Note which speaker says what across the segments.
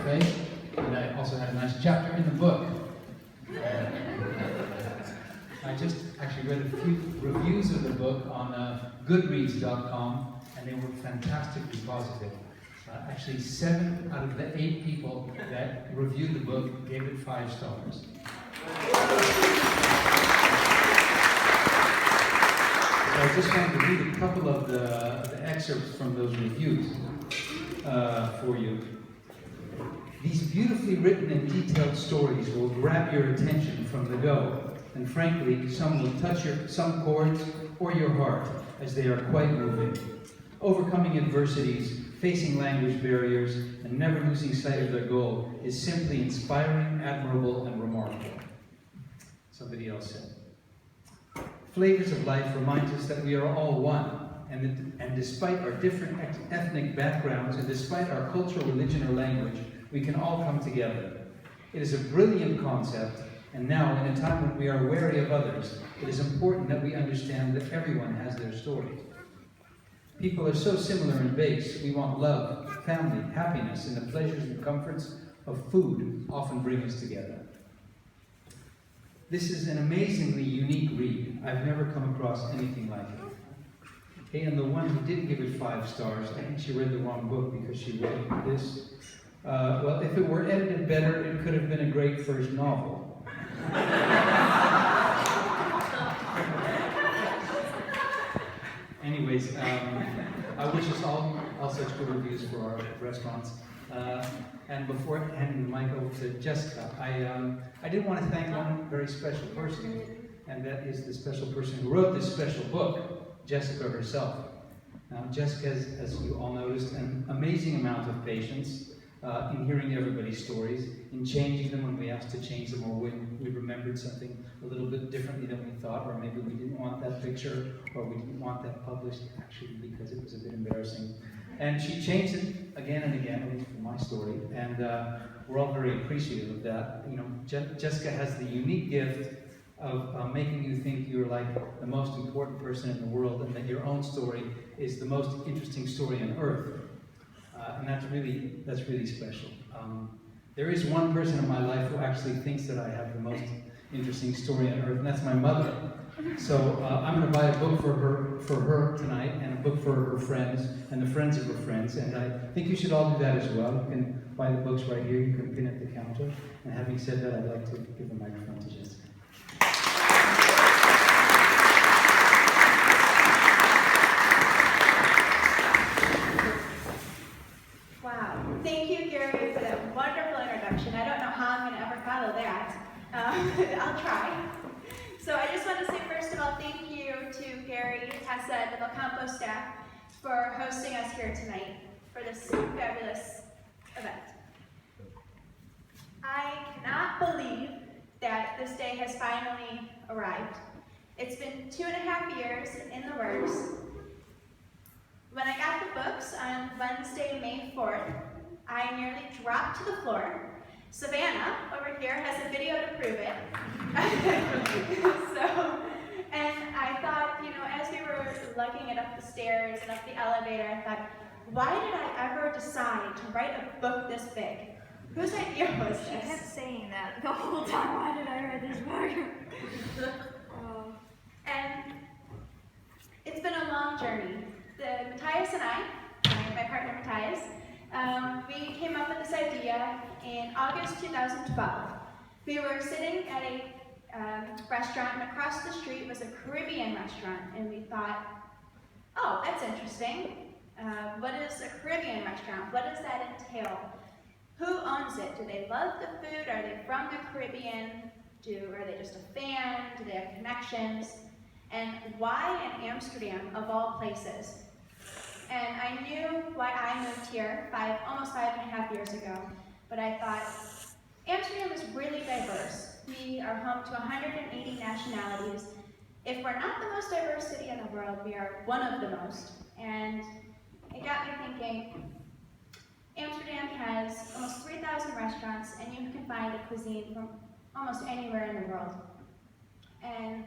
Speaker 1: faith, and I also had a nice chapter in the book. I just actually read a few reviews of the book on Goodreads.com, and they were fantastically positive. Actually, 7 out of the 8 people that reviewed the book gave it 5 stars. So I just wanted to read a couple of the excerpts from those reviews for you. These beautifully written and detailed stories will grab your attention from the go, and frankly, some will touch some chords or your heart, as they are quite moving. Overcoming adversities, facing language barriers, and never losing sight of their goal is simply inspiring, admirable, and remarkable. Somebody else said. Flavors of Life reminds us that we are all one, and despite our different ethnic backgrounds, and despite our culture, religion, or language, we can all come together. It is a brilliant concept, and now, in a time when we are wary of others, it is important that we understand that everyone has their story. People are so similar in base. We want love, family, happiness, and the pleasures and comforts of food often bring us together. This is an amazingly unique read. I've never come across anything like it. Okay, and the one who didn't give it 5 stars, I think she read the wrong book because she read this. Well, if it were edited better, it could have been a great first novel. Anyways, I wish us all such good reviews for our restaurants. And before handing the mic over to Jessica, I did want to thank one very special person, and that is the special person who wrote this special book, Jessica herself. Now, Jessica has, as you all noticed, an amazing amount of patience in hearing everybody's stories, in changing them when we asked to change them, or when we remembered something a little bit differently than we thought, or maybe we didn't want that picture, or we didn't want that published, actually, because it was a bit embarrassing. And she changed it again and again, at least for my story, and we're all very appreciative of that. You know, Jessica has the unique gift of making you think you're like the most important person in the world, and that your own story is the most interesting story on earth. And that's really special. There is one person in my life who actually thinks that I have the most interesting story on earth, and that's my mother. So I'm going to buy a book for her tonight, and a book for her friends, and the friends of her friends, and I think you should all do that as well. You can buy the books right here, you can pin at the counter. And having said that, I'd like to give the microphone to Jessica.
Speaker 2: Thank you, Gary, for that wonderful introduction. I don't know how I'm going to ever follow that. I'll try. So I just want to say, first of all, thank you to Gary, Tessa, and the Belcampo staff for hosting us here tonight for this fabulous event. I cannot believe that this day has finally arrived. It's been 2.5 years in the works. When I got the books on Wednesday, May 4th, I nearly dropped to the floor. Savannah, over here, has a video to prove it. And I thought, you know, as we were lugging it up the stairs and up the elevator, I thought, why did I ever decide to write a book this big? Whose idea was this?
Speaker 3: She kept saying that the whole time. Why did I write this book?
Speaker 2: And it's been a long journey. Matthias and I, my partner Matthias, we came up with this idea in August 2012. We were sitting at a restaurant, and across the street was a Caribbean restaurant, and we thought, oh, that's interesting. What is a Caribbean restaurant? What does that entail? Who owns it? Do they love the food? Are they from the Caribbean? Are they just a fan? Do they have connections? And why in Amsterdam, of all places? And I knew why I moved here almost 5.5 years ago, but I thought, Amsterdam is really diverse. We are home to 180 nationalities. If we're not the most diverse city in the world, we are one of the most. And it got me thinking, Amsterdam has almost 3,000 restaurants, and you can find a cuisine from almost anywhere in the world. And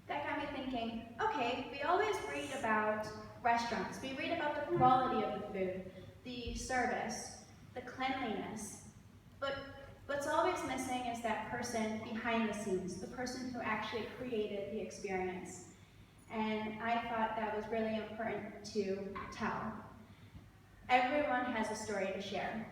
Speaker 2: that got me thinking, okay, we always read about restaurants. We read about the quality of the food, the service, the cleanliness, person behind the scenes, the person who actually created the experience. And I thought that was really important to tell. Everyone has a story to share.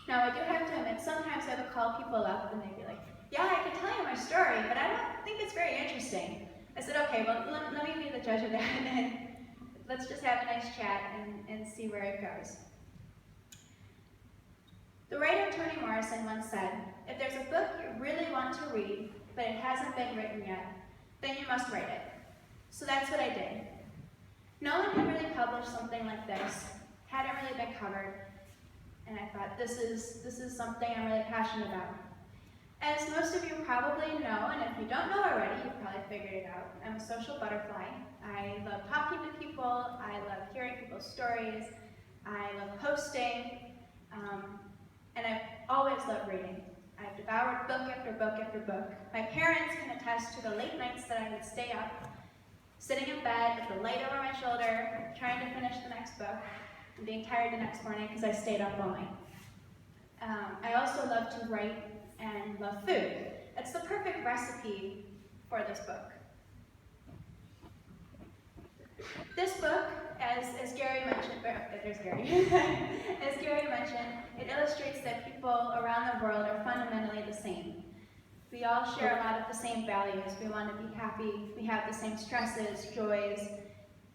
Speaker 2: Now, I do have to admit, sometimes I would call people up and they'd be like, yeah, I can tell you my story, but I don't think it's very interesting. I said, okay, well, let me be the judge of that, and let's just have a nice chat and see where it goes. The writer Toni Morrison once said, if there's a book you really want to read, but it hasn't been written yet, then you must write it. So that's what I did. No one had really published something like this, hadn't really been covered, and I thought, this is something I'm really passionate about. As most of you probably know, and if you don't know already, you've probably figured it out, I'm a social butterfly. I love talking to people, I love hearing people's stories, I love posting, and I've always loved reading. I've devoured book after book after book. My parents can attest to the late nights that I would stay up, sitting in bed with the light over my shoulder, trying to finish the next book, and being tired the next morning because I stayed up all night. I also love to write and love food. It's the perfect recipe for this book. This book, as Gary mentioned, there's Gary. As Gary mentioned, it illustrates that people around the world are fundamentally the same. We all share a lot of the same values. We want to be happy. We have the same stresses, joys.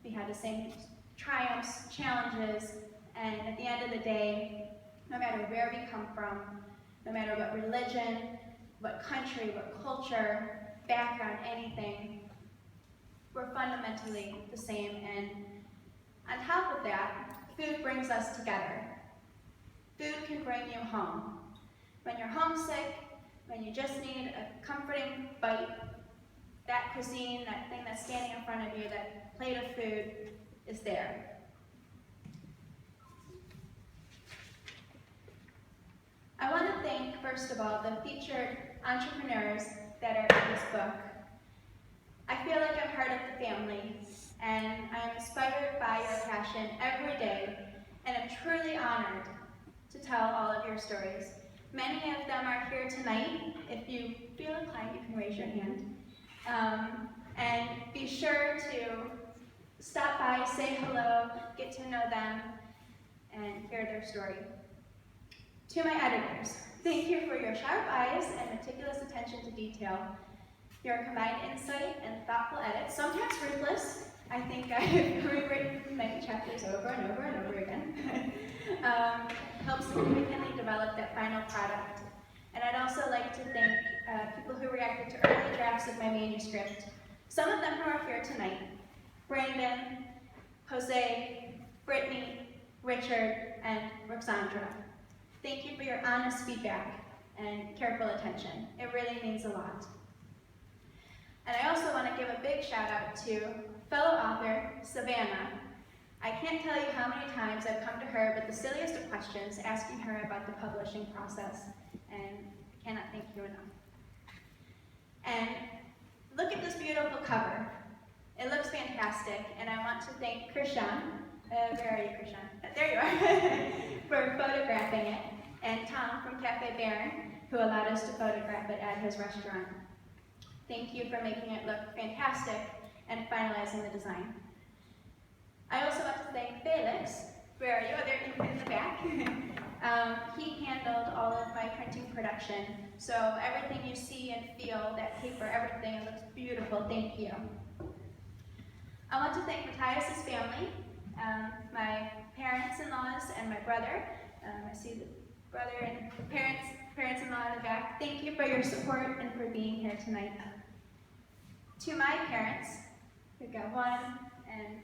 Speaker 2: We have the same triumphs, challenges, and at the end of the day, no matter where we come from, no matter what religion, what country, what culture, background, anything, we're fundamentally the same. And on top of that, food brings us together. Food can bring you home. When you're homesick, when you just need a comforting bite, that cuisine, that thing that's standing in front of you, that plate of food is there. I want to thank, first of all, the featured entrepreneurs that are in this book. I feel like I'm part of the family, and I'm inspired by your passion every day, and I'm truly honored to tell all of your stories. Many of them are here tonight. If you feel inclined, you can raise your hand. And be sure to stop by, say hello, get to know them, and hear their story. To my editors, thank you for your sharp eyes and meticulous attention to detail. Your combined insight and thoughtful edits, sometimes ruthless. I think I've rewritten many chapters over and over and over again. Helps significantly develop that final product. And I'd also like to thank people who reacted to early drafts of my manuscript. Some of them who are here tonight: Brandon, Jose, Brittany, Richard, and Roxandra. Thank you for your honest feedback and careful attention. It really means a lot. And I also want to give a big shout out to fellow author, Savannah. I can't tell you how many times I've come to her with the silliest of questions, asking her about the publishing process, and cannot thank you enough. And look at this beautiful cover. It looks fantastic, and I want to thank Krishan, where are you, Krishan? There you are, for photographing it, and Tom from Cafe Baron, who allowed us to photograph it at his restaurant. Thank you for making it look fantastic and finalizing the design. I also want to thank Felix. Where are you? Oh, there in the back. He handled all of my printing production, so everything you see and feel, that paper, everything, it looks beautiful. Thank you. I want to thank Matthias's family, my parents-in-laws and my brother. I see the brother and parents-in-law in the back. Thank you for your support and for being here tonight. To my parents, we've got 1 and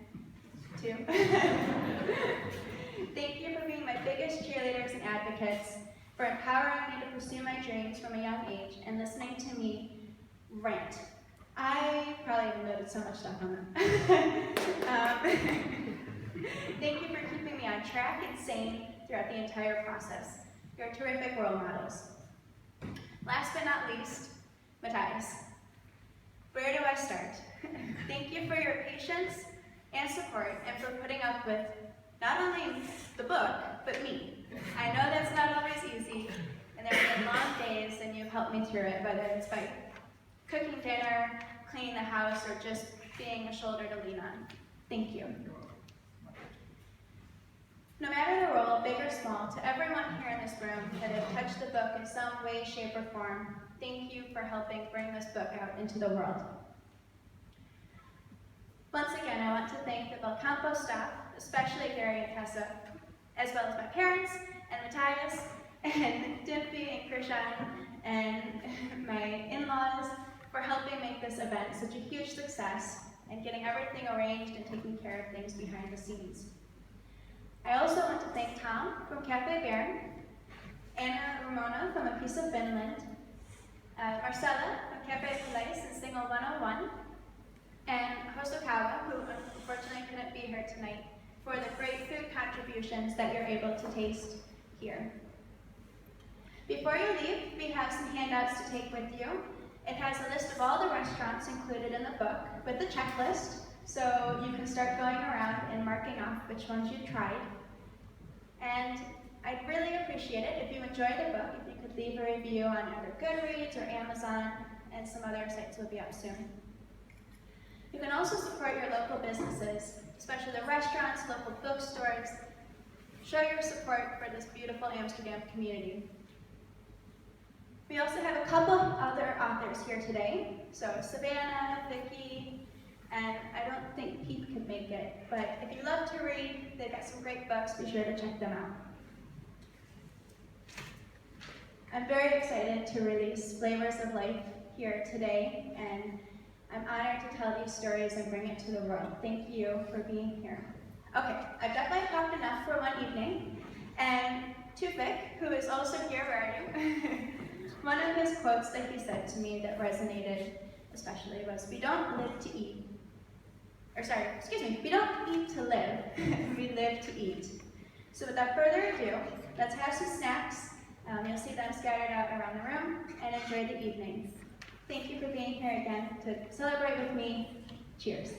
Speaker 2: 2. Thank you for being my biggest cheerleaders and advocates, for empowering me to pursue my dreams from a young age and listening to me rant. I probably haven't noted so much stuff on them. Thank you for keeping me on track and sane throughout the entire process. You're terrific role models. Last but not least, Matthias. Where do I start? Thank you for your patience and support, and for putting up with not only the book, but me. I know that's not always easy, and there have been long days, and you've helped helped me through it, whether it's by cooking dinner, cleaning the house, or just being a shoulder to lean on. Thank you. No matter the role, big or small, to everyone here in this room that have touched the book in some way, shape, or form, thank you for helping bring this book out into the world. Once again, I want to thank the Belcampo staff, especially Gary and Tessa, as well as my parents, and Matthias, and Dimpy and Krishan, and my in-laws for helping make this event such a huge success and getting everything arranged and taking care of things behind the scenes. I also want to thank Tom from Cafe Baron, Anna Ramona from A Piece of Finland, Marcella from Cafe Place and Single 101, and Hosokawa, who unfortunately couldn't be here tonight, for the great food contributions that you're able to taste here. Before you leave, we have some handouts to take with you. It has a list of all the restaurants included in the book with the checklist, so you can start going around and marking off which ones you've tried. And I'd really appreciate it if you enjoy the book, if you could leave a review on either Goodreads or Amazon, and some other sites will be up soon. You can also support your local businesses, especially the restaurants, local bookstores. Show your support for this beautiful Amsterdam community. We also have a couple of other authors here today. So Savannah, Vicki, and I don't think Pete could make it, but if you love to read, they've got some great books, be sure to check them out. I'm very excited to release Flavors of Life here today, and I'm honored to tell these stories and bring it to the world. Thank you for being here. Okay, I've definitely talked enough for one evening, and Tufik, who is also here, where are you? One of his quotes that he said to me that resonated especially was, we don't live to eat. We don't eat to live, we live to eat. So without further ado, let's have some snacks. You'll see them scattered out around the room, and enjoy the evening. Thank you for being here again to celebrate with me. Cheers.